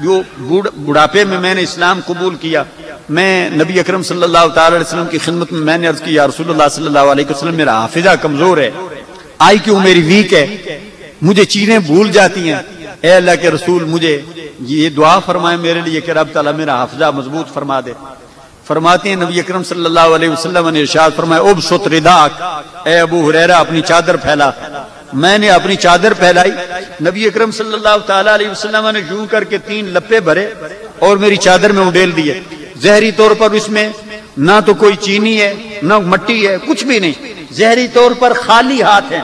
جو بڑھاپے میں نے اسلام قبول کیا، میں نبی اکرم صلی اللہ تعالی علیہ وسلم کی خدمت میں نے عرض کی یا رسول اللہ صلی اللہ علیہ وسلم میرا حافظہ کمزور ہے، آئی کیو میری ویک ہے، مجھے چیزیں بھول جاتی ہیں، اے اللہ کے رسول مجھے یہ دعا فرمائے میرے لیے کہ رب تعالیٰ میرا حافظہ مضبوط فرما دے۔ فرماتے ہیں نبی اکرم صلی اللہ علیہ وسلم نے ارشاد فرمایا ابسط رداک، اے ابو ہریرہ اپنی چادر پھیلا۔ میں نے اپنی چادر پھیلائی، نبی اکرم صلی اللہ تعالی علیہ وسلم نے یوں کر کے 3 لپے بھرے اور میری چادر میں اڈیل دیے۔ ظاہری طور پر اس میں نہ تو کوئی چینی ہے نہ مٹی ہے، کچھ بھی نہیں، ظاہری طور پر خالی ہاتھ ہیں،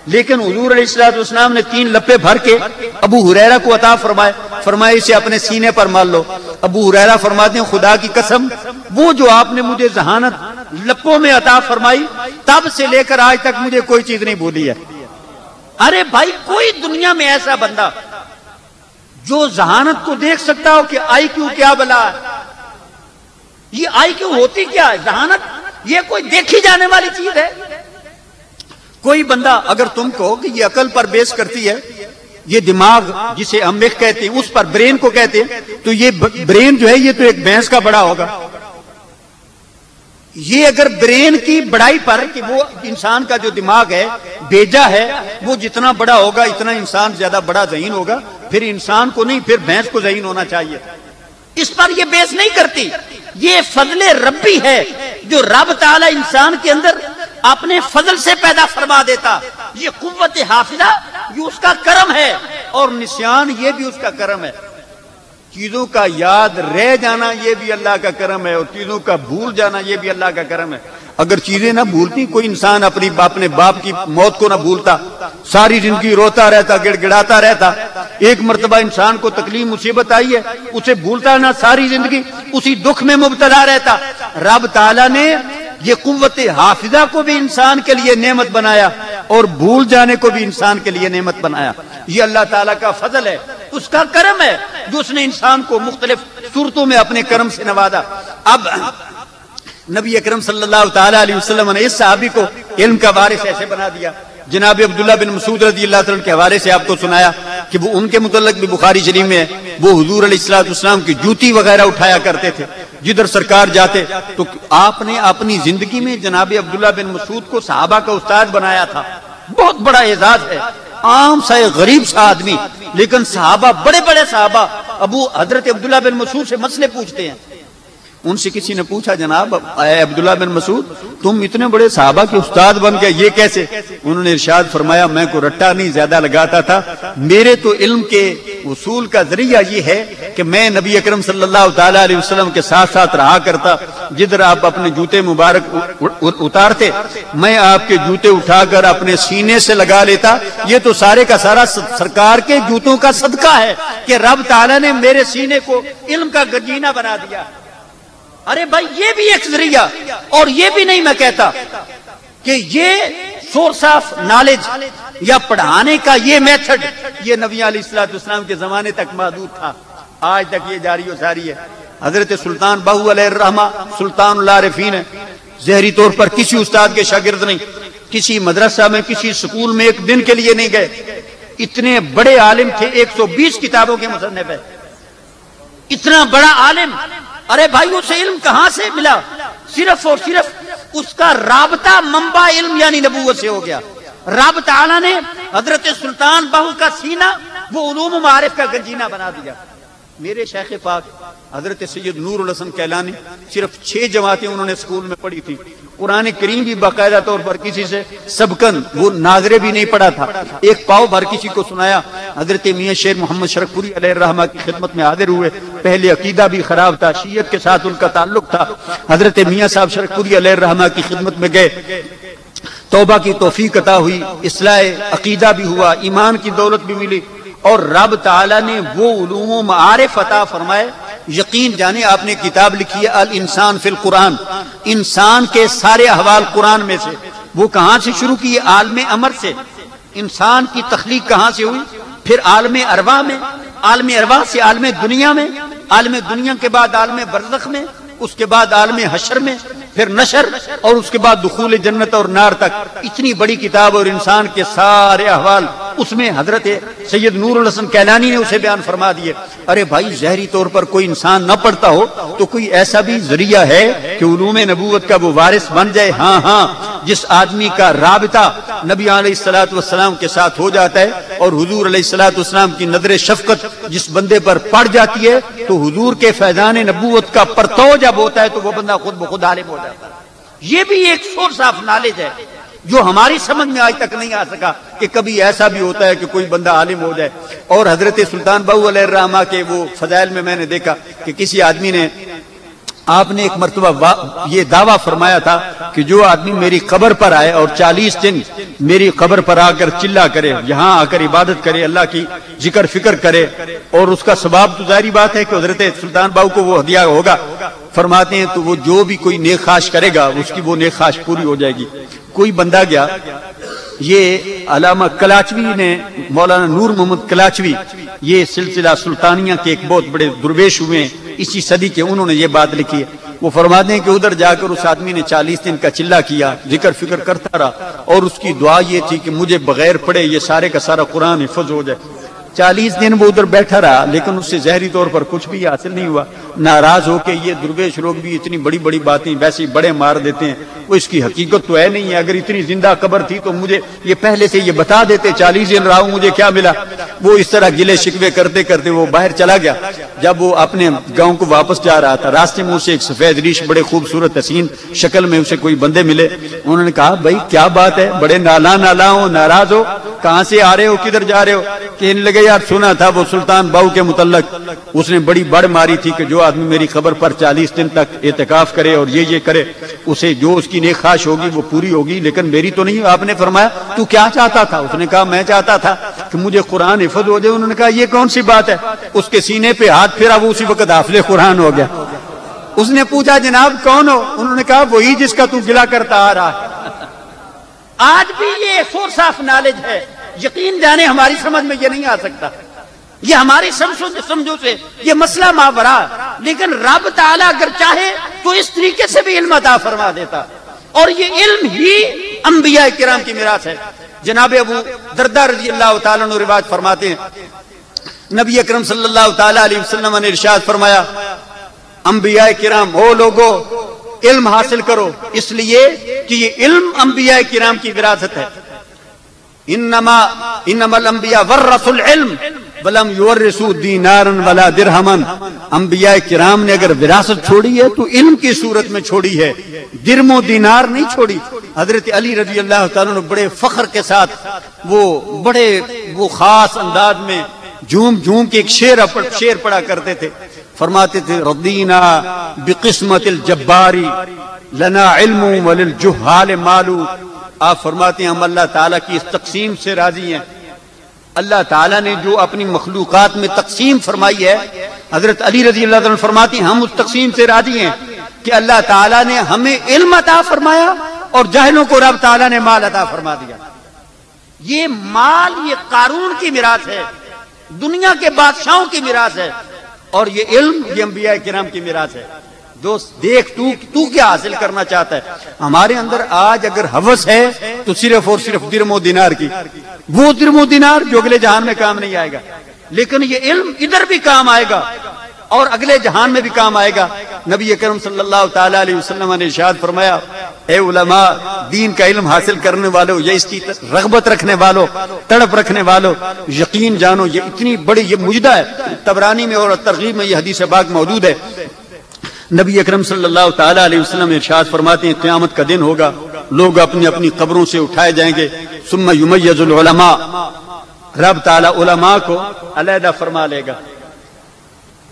لیکن حضور علیہ الصلوۃ والسلام نے 3 لپے بھر کے ابو ہریرہ کو عطا فرمائے، فرمایا اسے اپنے سینے پر مال لو۔ ابو ہریرہ فرماتے ہیں خدا کی قسم وہ جو آپ نے مجھے ذہانت لپوں میں عطا فرمائی تب سے لے کر آج تک مجھے کوئی چیز نہیں بھولی ہے۔ ارے بھائی کوئی دنیا میں ایسا بندہ جو ذہانت کو دیکھ سکتا ہو کہ آئی کیو کیا بلا ہے، یہ آئی کیو ہوتی کیا ہے، ذہانت یہ کوئی دیکھی جانے والی چیز ہے؟ کوئی بندہ اگر تم کہو کہ یہ عقل پر بیس کرتی ہے، یہ دماغ جسے ہم کہتے ہیں اس پر برین کو کہتے ہیں، تو یہ برین جو ہے یہ تو ایک بھینس کا بڑا ہوگا۔ یہ اگر برین کی بڑائی پر کہ وہ انسان کا جو دماغ ہے بیجا ہے وہ جتنا بڑا ہوگا اتنا انسان زیادہ بڑا ذہین ہوگا، پھر انسان کو نہیں پھر بھینس کو ذہین ہونا چاہیے۔ اس پر یہ بیس نہیں کرتی، یہ فضل ربی ہے جو رب تعالی انسان کے اندر اپنے فضل سے پیدا فرما دیتا۔ یہ قوت حافظہ یہ اس کا کرم ہے، اور نسیان یہ بھی اس کا کرم ہے۔ چیزوں کا یاد رہ جانا یہ بھی اللہ کا کرم ہے، اور چیزوں کا بھول جانا یہ بھی اللہ کا کرم ہے۔ اگر چیزیں نہ بھولتی، کوئی انسان اپنے باپ کی موت کو نہ بھولتا، ساری زندگی روتا رہتا گڑ گڑاتا رہتا، ایک مرتبہ انسان کو تکلیف مصیبت آئی ہے اسے بھولتا نہ، ساری زندگی اسی دکھ میں مبتلا رہتا۔ رب تعالیٰ نے یہ قوت حافظہ کو بھی انسان کے لیے نعمت بنایا اور بھول جانے کو بھی انسان کے لیے نعمت بنایا۔ یہ اللہ تعالیٰ کا فضل ہے، اس کا کرم ہے جو اس نے انسان کو مختلف صورتوں میں اپنے کرم سے نوازا۔ اب نبی اکرم صلی اللہ تعالی علیہ وسلم نے اس صحابی کو علم کا وارث ایسے بنا دیا۔ جناب عبداللہ بن مسعود رضی اللہ تعالیٰ کے حوالے سے آپ کو سنایا کہ وہ ان کے متعلق بھی بخاری شریف میں ہے، وہ حضور علیہ الصلوۃ والسلام کی جوتی وغیرہ اٹھایا کرتے تھے، جدھر سرکار جاتے تو آپ نے اپنی زندگی میں جناب عبداللہ بن مسعود کو صحابہ کا استاد بنایا تھا۔ بہت بڑا اعزاز ہے، عام سا غریب سا آدمی، لیکن صحابہ بڑے بڑے صحابہ حضرت عبداللہ بن مسعود سے مسئلے پوچھتے ہیں۔ ان سے کسی نے پوچھا جناب اے عبداللہ بن مسعود تم اتنے بڑے صحابہ کے استاد بن گئے، یہ کیسے؟ انہوں نے ارشاد فرمایا میں کو رٹا نہیں زیادہ لگاتا تھا، میرے تو علم کے اصول کا ذریعہ یہ ہے کہ میں نبی اکرم صلی اللہ تعالی علیہ وسلم کے ساتھ ساتھ رہا کرتا، جدھر آپ اپنے جوتے مبارک اتارتے میں آپ کے جوتے اٹھا کر اپنے سینے سے لگا لیتا۔ یہ تو سارے کا سارا سرکار کے جوتوں کا صدقہ ہے کہ رب تعالیٰ نے میرے سینے کو علم کا گنجینہ بنا دیا۔ ارے بھائی یہ بھی ایک ذریعہ، اور یہ بھی نہیں میں کہتا کہ یہ سورس آف نالج یا پڑھانے کا یہ میتھڈ یہ نبی علیہ الصلوۃ والسلام کے زمانے تک محدود تھا، آج تک یہ جاری و ساری ہے۔ حضرت سلطان باہو علیہ الرحمہ سلطان العارفین ہے، ظاہری طور پر کسی استاد کے شاگرد نہیں، کسی مدرسہ میں کسی سکول میں ایک دن کے لیے نہیں گئے، اتنے بڑے عالم تھے، 120 کتابوں کے مصنف ہے، اتنا بڑا عالم۔ ارے بھائی اسے علم کہاں سے ملا؟ صرف اور صرف اس کا رابطہ منبع علم یعنی نبوت سے ہو گیا۔ رب تعالیٰ نے حضرت سلطان باہو کا سینہ وہ علوم و معارف کا گنجینہ بنا دیا۔ میرے شیخ پاک حضرت سید نور الحسن کیلانی صرف 6 جماعتیں انہوں نے اسکول میں پڑھی تھی، قرآن کریم بھی باقاعدہ طور پر کسی سے سبقن وہ ناظرے بھی نہیں پڑھا تھا، ایک پاؤ بھر کسی کو سنایا۔ حضرت میاں شیر محمد شرک پوری علیہ الرحمہ کی خدمت میں حاضر ہوئے، پہلے عقیدہ بھی خراب تھا، شیعت کے ساتھ ان کا تعلق تھا، حضرت میاں صاحب شرک پوری علیہ الرحمہ کی خدمت میں گئے، توبہ کی توفیق عطا ہوئی، اصلاح عقیدہ بھی ہوا، ایمان کی دولت بھی ملی، اور رب تعالیٰ نے وہ علوم و معارف عطا فرمائے۔ یقین جانے آپ نے کتاب لکھی ہے الانسان فی القرآن، انسان کے سارے احوال قرآن میں سے، وہ کہاں سے شروع کی؟ عالم امر سے، انسان کی تخلیق کہاں سے ہوئی، پھر عالم ارواح میں، عالم ارواح سے عالم دنیا میں، عالم دنیا کے بعد عالم برزخ میں، اس کے بعد عالم حشر میں، پھر نشر، اور اس کے بعد دخول جنت اور نار تک۔ اتنی بڑی کتاب اور انسان کے سارے احوال اس میں حضرت سید نور الحسن کیلانی نے اسے بیان فرما دیے. ارے بھائی ظاہری طور پر کوئی انسان نہ پڑھتا ہو تو کوئی ایسا بھی ذریعہ ہے کہ علوم نبوت کا وہ وارث بن جائے. ہاں جس آدمی کا رابطہ نبی علیہ الصلوۃ والسلام کے ساتھ ہو جاتا ہے اور حضور علیہ الصلوۃ والسلام کی نظر شفقت جس بندے پر پڑ جاتی ہے تو حضور کے فیضان نبوت کا پرتو جب ہوتا ہے تو وہ بندہ خود بخود عالم ہو جاتا ہے. یہ بھی ایک سورس آف نالج ہے جو ہماری سمجھ میں آج تک نہیں آ سکا کہ کبھی ایسا بھی ہوتا ہے کہ کوئی بندہ عالم ہو جائے. اور حضرت سلطان بہو علیہ الرحمہ کے وہ فضائل میں نے دیکھا کہ کسی آدمی نے آپ نے ایک مرتبہ یہ دعویٰ فرمایا تھا کہ جو آدمی میری قبر پر آئے اور 40 دن میری قبر پر آ کر چلا کرے, یہاں آ کر عبادت کرے, اللہ کی ذکر فکر کرے, اور اس کا ثواب تو ظاہری بات ہے کہ حضرت سلطان باؤ کو وہ ہدیہ ہوگا, فرماتے ہیں تو وہ جو بھی کوئی نیک خواہش کرے گا اس کی وہ نیک خواہش پوری ہو جائے گی. کوئی بندہ گیا, یہ علامہ کلاچوی نے, مولانا نور محمد کلاچوی, یہ سلسلہ سلطانیہ کے ایک بہت بڑے درویش ہوئے ہیں اسی صدی کے, انہوں نے یہ بات لکھی ہے. وہ فرماتے ہیں کہ ادھر جا کر اس آدمی نے 40 دن کا چلہ کیا, ذکر فکر کرتا رہا, اور اس کی دعا یہ تھی کہ مجھے بغیر پڑھے یہ سارے کا سارا قرآن حفظ ہو جائے. 40 دن وہ ادھر بیٹھا رہا لیکن اس سے ظاہری طور پر کچھ بھی حاصل نہیں ہوا. ناراض ہو کے یہ درویش لوگ بھی اتنی بڑی بڑی باتیں ویسے بڑے مار دیتے ہیں, وہ اس کی حقیقت تو ہے نہیں ہے. اگر اتنی زندہ قبر تھی تو مجھے یہ پہلے سے یہ بتا دیتے, 40 دن رہا ہوں مجھے کیا ملا. وہ اس طرح گلے شکوے کرتے کرتے وہ باہر چلا گیا. جب وہ اپنے گاؤں کو واپس جا رہا تھا, راستے میں اسے ایک سفید ریش بڑے خوبصورت حسین شکل میں اسے کوئی بندے ملے. انہوں نے کہا بھائی کیا بات ہے, بڑے نالا ہو, ناراض ہو, کہاں سے آ رہے ہو, کدھر جا رہے ہو؟ کہنے لگے یار سنا تھا وہ سلطان باؤ کے متعلق اس نے بڑی بڑ ماری تھی کہ جو آدمی میری خبر پر 40 دن تک اعتکاف کرے اور یہ کرے اسے جو اس کی نیک خواہش ہوگی وہ پوری ہوگی, لیکن میری تو نہیں. آپ نے فرمایا تو کیا چاہتا تھا؟ اس نے کہا میں چاہتا تھا کہ مجھے قرآن حفظ ہو جائے. انہوں نے کہا یہ کون سی بات ہے؟ اس کے سینے پہ ہاتھ پھیرا, وہ اسی وقت حافظ قرآن ہو گیا. اس نے پوچھا جناب کون ہو؟ انہوں نے کہا وہی جس کا تو گلہ کرتا آ رہا ہے. آج بھی یہ سورس آف نالج ہے, یقین جانے ہماری سمجھ میں یہ نہیں آ سکتا, یہ ہماری سمجھو سے یہ مسئلہ ماورا, لیکن رب تعالیٰ اگر چاہے تو اس طریقے سے بھی علم عطا فرما دیتا, اور یہ علم ہی انبیاء کرام کی میراث ہے. جناب ابو دردہ رضی اللہ تعالیٰ عنہ روایت فرماتے ہیں نبی اکرم صلی اللہ تعالیٰ علیہ وسلم نے ارشاد فرمایا انبیاء کرام ہو لوگو علم حاصل کرو, اس لیے کہ یہ علم انبیاء کرام کی وراثت ہے. انما الانبیاء ورثوا العلم ولم یورثوا دینارا ولا درہما. انبیاء کرام نے اگر وراثت چھوڑی ہے تو علم کی صورت میں چھوڑی ہے, درم و دینار نہیں چھوڑی. حضرت علی رضی اللہ تعالیٰ نے بڑے فخر کے ساتھ وہ خاص انداز میں جھوم کے ایک شعر پڑھا کرتے تھے. فرماتے تھے رضینا بقسمت الجباری لنا علم وللجہال مالو. آپ فرماتے ہیں ہم اللہ تعالیٰ کی اس تقسیم سے راضی ہیں. اللہ تعالیٰ نے جو اپنی مخلوقات میں تقسیم فرمائی ہے, حضرت علی رضی اللہ عنہ فرماتے ہیں ہم اس تقسیم سے راضی ہیں کہ اللہ تعالیٰ نے ہمیں علم عطا فرمایا اور جاہلوں کو رب تعالیٰ نے مال عطا فرما دیا. یہ مال یہ قارون کی میراث ہے, دنیا کے بادشاہوں کی میراث ہے, اور یہ علم یہ انبیاء کرام کی میراث ہے. دوست دیکھ تو کیا حاصل کرنا چاہتا ہے. ہمارے اندر آج اگر ہوس ہے تو صرف اور صرف درم و دینار کی, وہ درم و دینار جو اگلے جہان میں کام نہیں آئے گا, لیکن یہ علم ادھر بھی کام آئے گا اور اگلے جہان میں بھی کام آئے گا. نبی اکرم صلی اللہ تعالی علیہ وسلم نے ارشاد فرمایا اے علماء, دین کا علم حاصل کرنے والوں یا اس کی رغبت رکھنے والوں, تڑپ رکھنے والوں, یقین جانو یہ اتنی بڑی یہ مجدہ ہے. طبرانی میں اور ترغیب میں یہ حدیث پاک موجود ہے. نبی اکرم صلی اللہ تعالی علیہ وسلم ارشاد فرماتے ہیں قیامت کا دن ہوگا, لوگ اپنی اپنی قبروں سے اٹھائے جائیں گے. ثم یمیز العلماء, رب تعالی علماء کو علیحدہ فرما لے گا,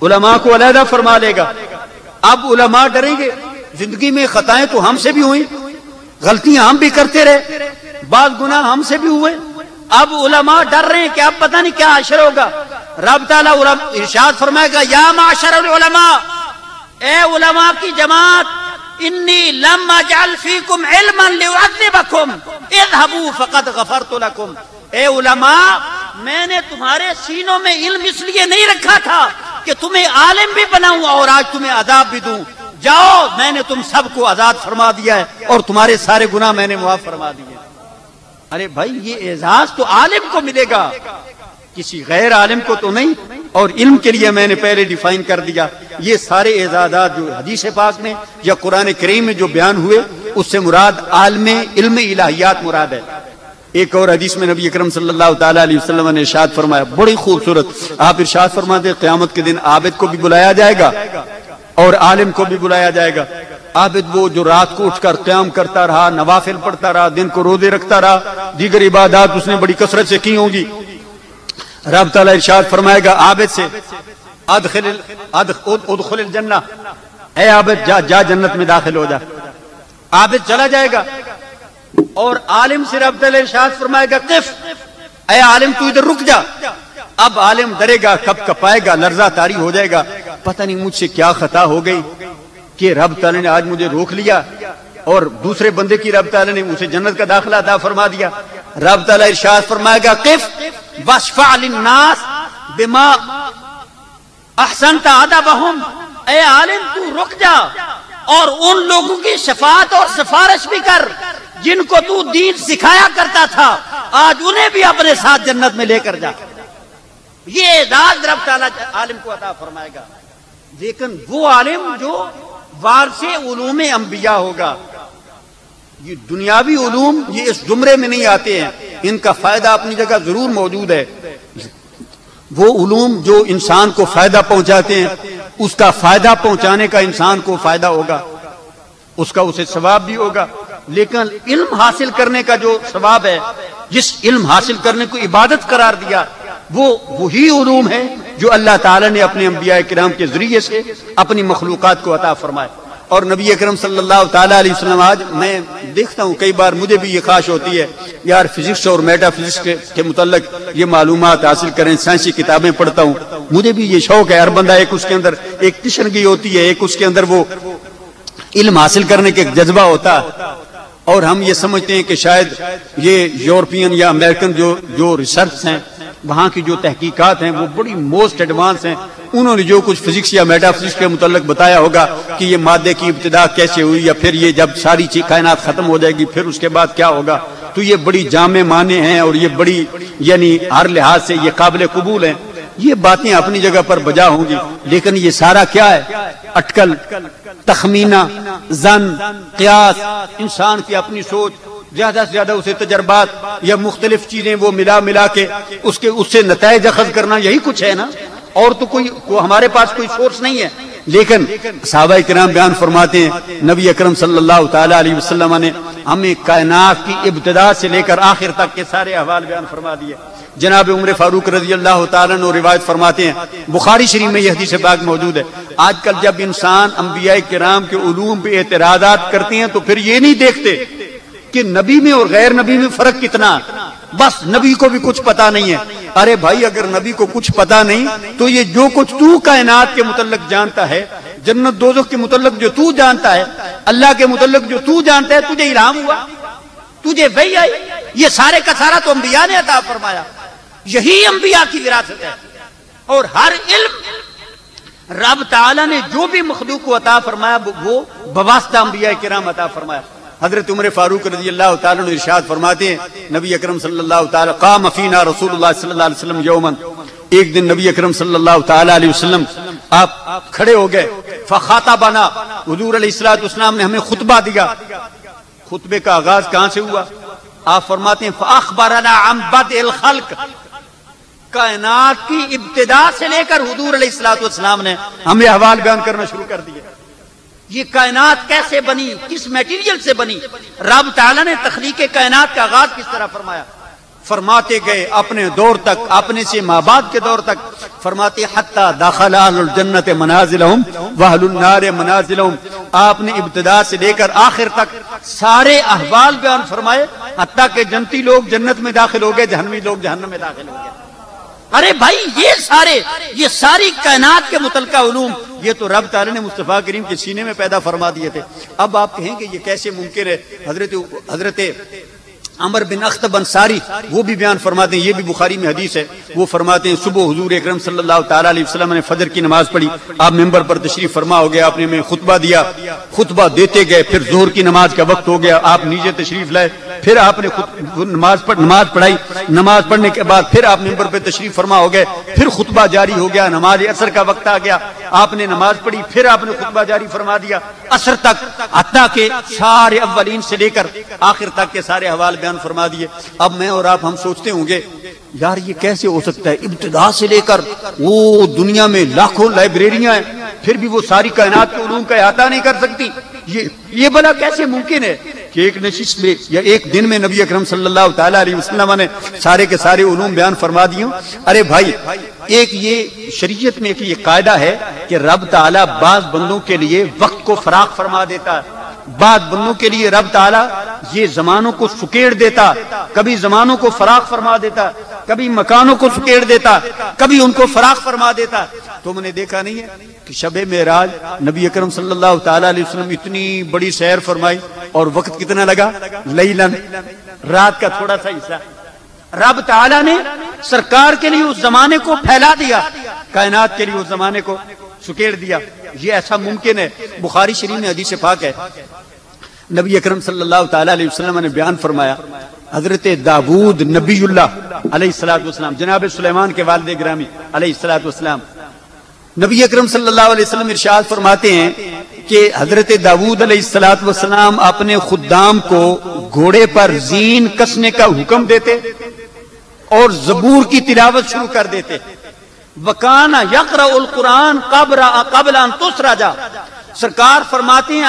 علماء کو علیحدہ فرما لے گا. اب علماء ڈریں گے, زندگی میں خطائیں تو ہم سے بھی ہوئیں, غلطیاں ہم بھی کرتے رہے, بعض گناہ ہم سے بھی ہوئے. اب علماء ڈر رہے ہیں کہ اب پتہ نہیں کیا حشر ہوگا. رب تعالی ارشاد فرمائے گا یا معاشر العلماء, اے علماء کی جماعت, انی لم اجعل فیکم علما لأعذبکم اذهبوا فقد غفرت لکم. اے علماء, میں نے تمہارے سینوں میں علم اس لیے نہیں رکھا تھا کہ تمہیں عالم بھی بناؤں اور آج تمہیں عذاب بھی دوں. جاؤ, میں نے تم سب کو آزاد فرما دیا ہے اور تمہارے سارے گناہ میں نے معاف فرما دیے. ارے بھائی یہ اعزاز تو عالم کو ملے گا، کسی غیر عالم کو تو نہیں. اور علم کے لیے میں نے پہلے ڈیفائن کر دیا، یہ سارے اعزازات جو حدیث پاک میں یا قرآن کریم میں جو بیان ہوئے اس سے مراد عالم علم الہیات مراد ہے. ایک اور حدیث میں نبی اکرم صلی اللہ تعالی علیہ وسلم نے ارشاد فرمایا، بڑی خوبصورت، آپ ارشاد فرماتے ہیں قیامت کے دن عابد کو بھی بلایا جائے گا اور عالم کو بھی بلایا جائے گا. عابد وہ جو رات کو اٹھ کر قیام کرتا رہا، نوافل پڑھتا رہا، دن کو روزے رکھتا رہا، دیگر عبادات اس نے بڑی کثرت سے کی ہوں گی. رب تعالیٰ ارشاد فرمائے گا عابد سے، ادخل الجنہ، اے عابد جا جنت میں داخل ہو جا. عابد چلا جائے گا. اور عالم سے رب تعالیٰ ارشاد فرمائے گا قف، اے عالم تو ادھر رک جا. اب عالم ڈرے گا، کب کپائے گا، لرزہ طاری ہو جائے گا، پتہ نہیں مجھ سے کیا خطا ہو گئی کہ رب تعالیٰ نے آج مجھے روک لیا اور دوسرے بندے کی رب تعالیٰ نے اسے جنت کا داخلہ عطا فرما دیا. رب تعالیٰ ارشاد فرمائے گا قف واشفع للناس بما احسنت ادبهم، اے عالم تو رک جا اور ان لوگوں کی شفاعت اور سفارش بھی کر جن کو تو دین سکھایا کرتا تھا، آج انہیں بھی اپنے ساتھ جنت میں لے کر جا. یہ اعزاز رب تعالیٰ عالم کو عطا فرمائے گا. لیکن وہ عالم جو وارث علوم انبیاء ہوگا، یہ دنیاوی علوم یہ اس زمرے میں نہیں آتے ہیں، ان کا فائدہ اپنی جگہ ضرور موجود ہے. وہ علوم جو انسان کو فائدہ پہنچاتے ہیں، اس کا فائدہ پہنچانے کا انسان کو فائدہ ہوگا، اس کا اسے ثواب بھی ہوگا. لیکن علم حاصل کرنے کا جو ثواب ہے، جس علم حاصل کرنے کو عبادت قرار دیا، وہ وہی علوم ہے جو اللہ تعالیٰ نے اپنے انبیاء کرام کے ذریعے سے اپنی مخلوقات کو عطا فرمائے. اور نبی اکرم صلی اللہ تعالیٰ علیہ وسلم، آج میں دیکھتا ہوں کئی بار مجھے بھی یہ خواہش ہوتی ہے یار فزکس اور میٹا فزکس کے متعلق یہ معلومات حاصل کریں، سائنسی کتابیں پڑھتا ہوں، مجھے بھی یہ شوق ہے. ہر بندہ ایک اس کے اندر ایک تشنگی ہوتی ہے، ایک اس کے اندر وہ علم حاصل کرنے کے ایک جذبہ ہوتا ہے. اور ہم یہ سمجھتے ہیں کہ شاید یہ یورپین یا امریکن جو ریسرچ ہیں، وہاں کی جو تحقیقات ہیں وہ بڑی موسٹ ایڈوانس ہیں. انہوں نے جو کچھ فزکس یا میٹا فزکس کے متعلق بتایا ہوگا کہ یہ مادے کی ابتدا کیسے ہوئی، یا پھر یہ جب ساری کائنات ختم ہو جائے گی پھر اس کے بعد کیا ہوگا، تو یہ بڑی جامع معنی ہیں اور یہ بڑی یعنی ہر لحاظ سے یہ قابل قبول ہیں. یہ باتیں اپنی جگہ پر بجا ہوں گی، لیکن یہ سارا کیا ہے؟ اٹکل، تخمینہ، ظن، قیاس، انسان کی اپنی سوچ، زیادہ سے زیادہ اسے تجربات یا مختلف چیزیں وہ ملا کے اس سے نتائج اخذ کرنا، یہی کچھ ہے نا. اور تو کوئی ہمارے پاس کوئی سورس نہیں ہے. لیکن صحابہ کرام بیان فرماتے ہیں نبی اکرم صلی اللہ تعالی علیہ وسلم نے ہمیں کائنات کی ابتدا سے لے کر آخر تک کے سارے احوال بیان فرما دیے. جناب عمر فاروق رضی اللہ تعالیٰ عنہ روایت فرماتے ہیں، بخاری شریف میں یہ حدیث پاک موجود ہے، آج کل جب انسان انبیاء کرام کے علوم پہ اعتراضات کرتے ہیں تو پھر یہ نہیں دیکھتے کہ نبی میں اور غیر نبی میں فرق کتنا، بس نبی کو بھی کچھ پتا نہیں ہے. ارے بھائی اگر نبی کو کچھ پتا نہیں تو یہ جو کچھ تو کائنات کے متعلق جانتا ہے، جنت دوزخ کے متعلق جو تو جانتا ہے، اللہ کے متعلق جو تو جانتا ہے، تجھے الہام ہوا، تجھے وحی آئی، یہ سارے کا سارا تو انبیاء نے عطا فرمایا. یہی انبیاء کی وراثت ہے. اور ہر علم رب تعالی نے جو بھی مخلوق کو عطا فرمایا وہ بواسطہ انبیاء کرام عطا فرمایا. حضرت عمر فاروق رضی اللہ تعالیٰ عنہ ارشاد فرماتے ہیں نبی اکرم صلی اللہ تعالیٰ قام فینا رسول اللہ صلی اللہ علیہ وسلم یومن، ایک دن نبی اکرم صلی اللہ تعالیٰ علیہ وسلم آپ کھڑے ہو گئے، فخاطبنا، حضور علیہ الصلوۃ والسلام نے ہمیں خطبہ دیا. خطبے کا آغاز کہاں سے ہوا؟ آپ فرماتے ہیں فاخبرنا عن بدء الخلق، کائنات کی ابتدا سے لے کر حضور علیہ الصلوۃ والسلام نے ہمیں احوال بیان کرنا شروع کر دیے. یہ کائنات کیسے بنی، کس میٹیریل سے بنی، رب تعالیٰ نے تخلیق کائنات کا آغاز کس طرح فرمایا. فرماتے گئے اپنے دور تک، اپنے سے ماں باپ کے دور تک، فرماتے حتی داخل اہل الجنت منازلہم واہل النار منازلہم. آپ نے ابتدا سے لے کر آخر تک سارے احوال بیان فرمائے، حتیٰ کہ جنتی لوگ جنت میں داخل ہو گئے، جہنمی لوگ جہنم میں داخل ہو گئے. ارے بھائی یہ ساری کائنات کے متعلقہ علوم یہ تو رب تعالی نے مصطفیٰ کریم کے سینے میں پیدا فرما دیے تھے. اب آپ کہیں کہ یہ کیسے ممکن ہے؟ حضرت عمر بن اختب انصاری وہ بھی بیان فرماتے ہیں، یہ بھی بخاری میں حدیث ہے، وہ فرماتے ہیں صبح حضور اکرم صلی اللہ تعالی علیہ وسلم نے فجر کی نماز پڑھی، آپ ممبر پر تشریف فرما ہو گیا، آپ نے میں خطبہ دیا، خطبہ دیتے گئے، پھر ظہر کی نماز کا وقت ہو گیا، آپ نیچے تشریف لائے، پھر آپ نے نماز پڑھائی، نماز پڑھنے کے بعد پھر آپ ممبر پہ تشریف فرما ہو گئے، پھر خطبہ جاری ہو گیا، نماز عصر کا وقت آ گیا، آپ نے نماز پڑھی، پھر آپ نے خطبہ جاری فرما دیا عصر تک، حتیٰ کہ سارے اولین سے لے کر آخر تک کے سارے حوال بیان فرما دیے۔ اب میں اور آپ ہم سوچتے ہوں گے یار یہ کیسے ہو سکتا ہے، ابتدا سے لے کر وہ دنیا میں لاکھوں لائبریریاں ہیں، پھر بھی وہ ساری کائنات کے علوم کا احاطہ نہیں کر سکتی، یہ بلا کیسے ممکن ہے کہ ایک نشست میں یا ایک دن میں نبی اکرم صلی اللہ تعالی علیہ وسلم نے سارے کے سارے علوم بیان فرما دیے ہوں؟ ارے بھائی، ایک یہ شریعت میں ایک یہ قاعدہ ہے کہ رب تعالیٰ بعض بندوں کے لیے وقت کو فراخ فرما دیتا ہے، بعض بندوں کے لیے رب تعالیٰ یہ زمانوں کو سکیڑ دیتا، کبھی زمانوں کو فراخ فرما دیتا، کبھی مکانوں کو سکیڑ دیتا، کبھی ان کو فراخ فرما دیتا۔ تم نے دیکھا نہیں ہے کہ شب معراج نبی اکرم صلی اللہ تعالی علیہ وسلم اتنی بڑی سیر فرمائی اور وقت کتنا لگا؟ لیلن، رات کا تھوڑا سا حصہ۔ رب تعالیٰ نے سرکار کے لیے اس زمانے کو پھیلا دیا، کائنات کے لیے اس زمانے کو سکیڑ دیا۔ یہ ایسا ممکن ہے؟ بخاری شریف میں حدیث پاک ہے، نبی اکرم صلی اللہ تعالی علیہ وسلم نے بیان فرمایا، حضرت داؤد نبی اللہ علیہ الصلوۃ والسلام، جناب سلیمان کے والد گرامی علیہ الصلوۃ والسلام، نبی اکرم صلی اللہ علیہ وسلم ارشاد فرماتے ہیں کہ حضرت داؤد علیہ الصلوۃ والسلام اپنے خدام کو گھوڑے پر زین کسنے کا حکم دیتے اور زبور کی تلاوت شروع کر دیتے۔ وَكَانَ يَقْرَأُ الْقُرْآنَ قَبْلَ أَن تُسْرَجَ، سرکار فرماتے ہیں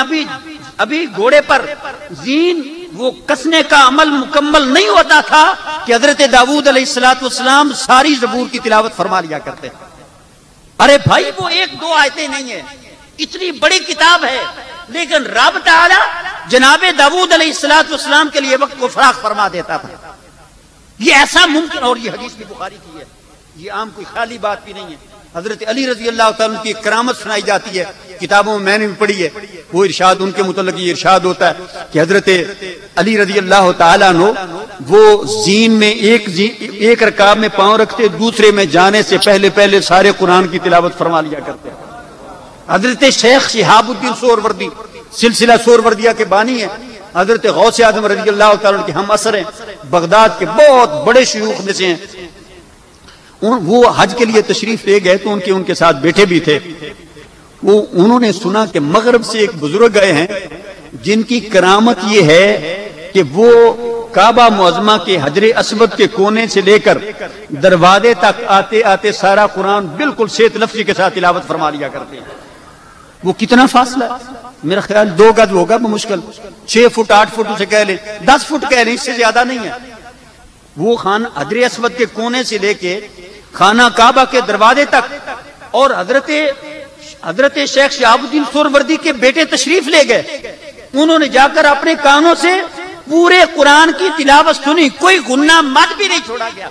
ابھی گھوڑے پر زین وہ کسنے کا عمل مکمل نہیں ہوتا تھا کہ حضرت داؤد علیہ الصلوۃ والسلام ساری زبور کی تلاوت فرما لیا کرتے۔ ارے بھائی وہ ایک دو آیتیں نہیں ہیں، اتنی بڑی کتاب ہے، لیکن رب تعالی جناب داؤد علیہ الصلوۃ والسلام کے لیے وقت کو فراخ فرما دیتا تھا۔ یہ ایسا ممکن، اور یہ حدیث بھی بخاری کی ہے، یہ عام کوئی خالی بات بھی نہیں ہے۔ حضرت علی رضی اللہ تعالیٰ کی کرامت سنائی جاتی ہے، کتابوں میں نے بھی پڑھی ہے، وہ ارشاد ان کے متعلق یہ ارشاد ہوتا ہے کہ حضرت علی رضی اللہ تعالیٰ عنہ وہ زین میں ایک رکعت میں پاؤں رکھتے، دوسرے میں جانے سے پہلے سارے قرآن کی تلاوت فرما لیا کرتے۔ حضرت شیخ شہاب الدین سہروردی سلسلہ سہروردیہ کے بانی ہیں، حضرت غوث اعظم رضی اللہ تعالیٰ کے ہم عصر ہیں، بغداد کے بہت بڑے شیوخ میں سے ہیں۔ وہ حج کے لیے تشریف لے گئے تو ان کے ساتھ بیٹھے بھی تھے، انہوں نے سنا کہ مغرب سے ایک بزرگ گئے ہیں جن کی کرامت یہ ہے کہ وہ کعبہ معظمہ کے حجر اسود کے کونے سے لے کر دروازے تک آتے آتے سارا قرآن بالکل صحت لفظی کے ساتھ تلاوت فرما لیا کرتے ہیں۔ وہ کتنا فاصلہ ہے؟ میرا خیال 2 گز ہوگا بمشکل، 6 فٹ 8 فٹ اسے کہہ لیں، 10 فٹ کہہ لیں، اس سے زیادہ نہیں ہے۔ وہ خانہ حجر اسود کے کونے سے لے کے خانہ کعبہ کے دروازے تک، اور حضرت شیخ شہاب الدین سہروردی کے بیٹے تشریف لے گئے، انہوں نے جا کر اپنے کانوں سے پورے قرآن کی تلاوت سنی، کوئی غنہ مد بھی نہیں چھوڑا گیا،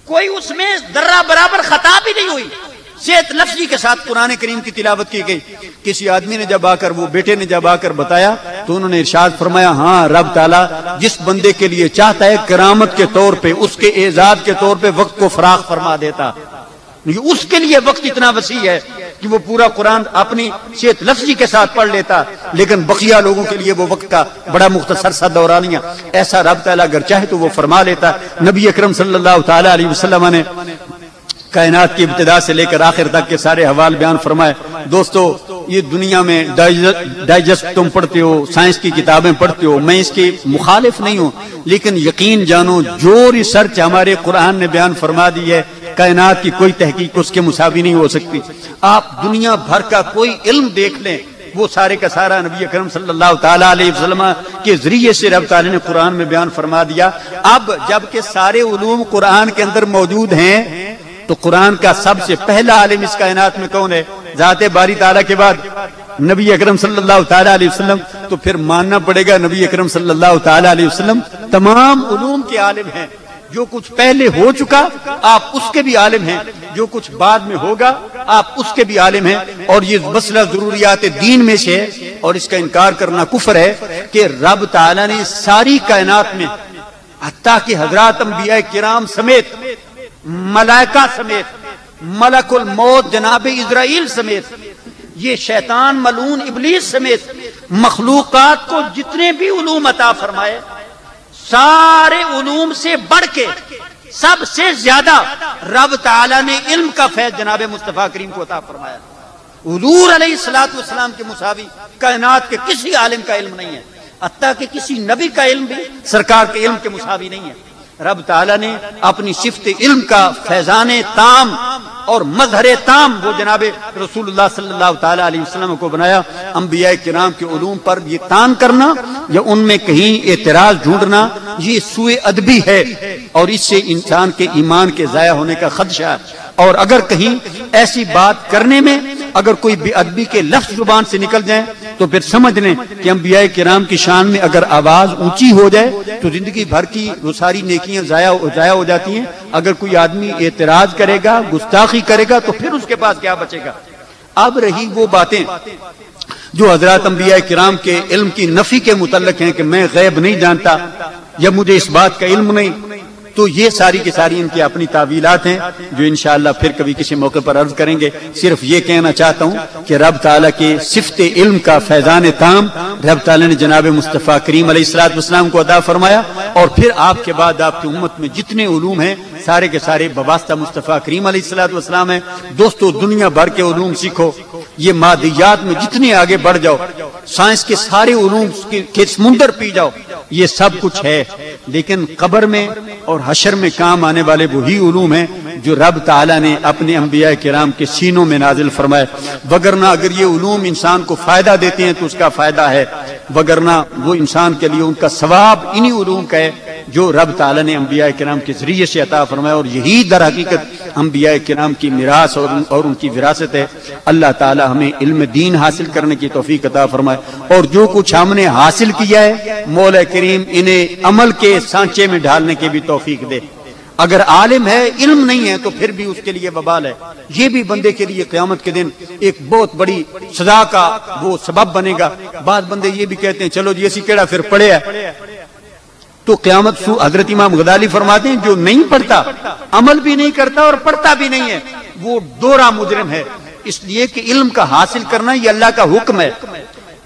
کوئی اس میں ذرہ برابر خطا بھی نہیں ہوئی، صحت لفظی کے ساتھ قرآن کریم کی تلاوت کی گئی۔ کسی آدمی نے جب آ کر، وہ بیٹے نے جب آ کر بتایا تو انہوں نے ارشاد فرمایا، ہاں رب تعالیٰ جس بندے کے لیے چاہتا ہے کرامت کے طور پہ، اس کے اعزاز کے طور پہ وقت کو فراخ فرما دیتا۔ اس کے لیے وقت اتنا وسیع ہے کہ وہ پورا قرآن اپنی صحت لفظی کے ساتھ پڑھ لیتا، لیکن بقیہ لوگوں کے لیے وہ وقت کا بڑا مختصر سا دورانیہ ایسا رب تعالیٰ اگر چاہے تو وہ فرما لیتا۔ نبی اکرم صلی اللہ تعالی علیہ وسلم نے کائنات کی ابتدا سے لے کر آخر تک کے سارے حوال بیان فرمائے۔ دوستو، یہ دنیا میں ڈائجسٹ تم پڑھتے ہو، سائنس کی کتابیں پڑھتے ہو، میں اس کی مخالف نہیں ہوں، لیکن یقین جانو جو ریسرچ ہمارے قرآن نے بیان فرما دی ہے، کائنات کی کوئی تحقیق اس کے مساوی نہیں ہو سکتی۔ آپ دنیا بھر کا کوئی علم دیکھ لیں، وہ سارے کا سارا نبی اکرم صلی اللہ تعالی علیہ وسلم کے ذریعے سے رب تعالی نے قرآن میں بیان فرما دیا۔ اب جب کہ سارے علوم قرآن کے اندر موجود ہیں تو قرآن کا سب سے پہلا عالم اس کائنات میں کون ہے؟ ذات باری تعالیٰ کے بعد نبی اکرم صلی اللہ تعالی علیہ وسلم۔ تو پھر ماننا پڑے گا نبی اکرم صلی اللہ تعالی علیہ وسلم تمام علوم کے عالم ہیں، جو کچھ پہلے ہو چکا آپ اس کے بھی عالم ہیں، جو کچھ بعد میں ہوگا آپ اس کے بھی عالم ہیں، اور یہ مسئلہ ضروریات دین میں سے ہے، اور اس کا انکار کرنا کفر ہے کہ رب تعالیٰ نے ساری کائنات میں حتیٰ کہ حضرات انبیاء کرام سمیت، ملائکہ سمیت، ملک الموت جناب اسرائیل سمیت، یہ شیطان ملعون ابلیس سمیت مخلوقات کو جتنے بھی علوم عطا فرمائے، سارے علوم سے بڑھ کے سب سے زیادہ رب تعالیٰ نے علم کا فیض جناب مصطفیٰ کریم کو عطا فرمایا۔ حضور علیہ الصلوۃ والسلام کے مساوی کائنات کے کسی عالم کا علم نہیں ہے، حتیٰ کہ کسی نبی کا علم بھی سرکار کے علم کے مساوی نہیں ہے۔ رب تعالیٰ نے اپنی صفت علم کا فیضان تام اور مظہر تام وہ جناب رسول اللہ صلی اللہ تعالیٰ علیہ وسلم کو بنایا۔ انبیاء کرام کے علوم پر یہ تان کرنا یا ان میں کہیں اعتراض ڈھونڈنا یہ سوء ادبی ہے، اور اس سے انسان کے ایمان کے ضائع ہونے کا خدشہ ہے۔ اور اگر کہیں ایسی بات کرنے میں اگر کوئی بے ادبی کے لفظ زبان سے نکل جائیں تو پھر سمجھ لیں کہ انبیاء کرام کی شان میں اگر آواز اونچی ہو جائے تو زندگی بھر کی وہ ساری نیکیاں ضائع ہو جاتی ہیں۔ اگر کوئی آدمی اعتراض کرے گا، گستاخی کرے گا تو پھر اس کے پاس کیا بچے گا؟ اب رہی وہ باتیں جو حضرات انبیاء کرام کے علم کی نفی کے متعلق ہیں کہ میں غیب نہیں جانتا یا مجھے اس بات کا علم نہیں، تو یہ ساری کی ساری ان کی اپنی تعویلات ہیں جو انشاءاللہ پھر کبھی کسی موقع پر عرض کریں گے۔ صرف یہ کہنا چاہتا ہوں کہ رب تعالیٰ کے صفت علم کا فیضان تام رب تعالیٰ نے جناب مصطفیٰ کریم علیہ الصلوۃ والسلام کو عطا فرمایا، اور پھر آپ کے بعد آپ کی امت میں جتنے علوم ہیں سارے کے سارے بواسطہ مصطفیٰ کریم علیہ الصلوۃ والسلام ہیں۔ دوستو، دنیا بھر کے علوم سیکھو، یہ مادیات میں جتنے آگے بڑھ جاؤ، سائنس کے سارے علوم کے سمندر پی جاؤ، یہ سب کچھ ہے، لیکن قبر میں اور حشر میں کام آنے والے وہی علوم ہیں جو رب تعالیٰ نے اپنے انبیاء کرام کے سینوں میں نازل فرمائے۔ وگرنہ اگر یہ علوم انسان کو فائدہ دیتے ہیں تو اس کا فائدہ ہے، وگرنہ وہ انسان کے لیے ان کا ثواب انہی علوم کا ہے جو رب تعالیٰ نے انبیاء کرام کے ذریعے سے عطا فرمایا، اور یہی در حقیقت انبیاء کرام کی میراث اور ان کی وراثت ہے۔ اللہ تعالیٰ ہمیں علم دین حاصل کرنے کی توفیق عطا فرمائے، اور جو کچھ ہم نے حاصل کیا ہے مولا کریم انہیں عمل کے سانچے میں ڈھالنے کی بھی توفیق دے۔ اگر عالم ہے علم نہیں ہے تو پھر بھی اس کے لیے وبال ہے، یہ بھی بندے کے لیے قیامت کے دن ایک بہت بڑی سزا کا وہ سبب بنے گا۔ بعض بندے یہ بھی کہتے ہیں چلو جی اسی کیڑا پھر پڑھے ہے، تو قیامت حضرت امام غزالی فرماتے ہیں جو نہیں پڑھتا، عمل بھی نہیں کرتا اور پڑھتا بھی نہیں ہے، وہ دوہرا مجرم ہے۔ اس لیے کہ علم کا حاصل کرنا یہ اللہ کا حکم ہے،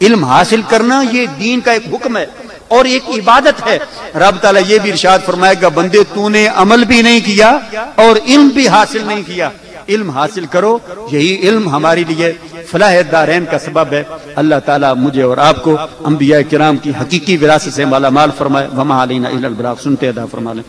علم حاصل کرنا یہ دین کا ایک حکم ہے اور ایک عبادت ہے۔ رب تعالیٰ یہ بھی ارشاد فرمائے گا بندے تو نے عمل بھی نہیں کیا اور علم بھی حاصل نہیں کیا، علم حاصل کرو، یہی علم ہمارے لیے فلاح دارین کا سبب ہے۔ اللہ تعالیٰ مجھے اور آپ کو انبیاء کرام کی حقیقی وراثت سے مالا مال فرمائے۔ وما علینا الا البلاغ، سنتے ادا فرما لیں۔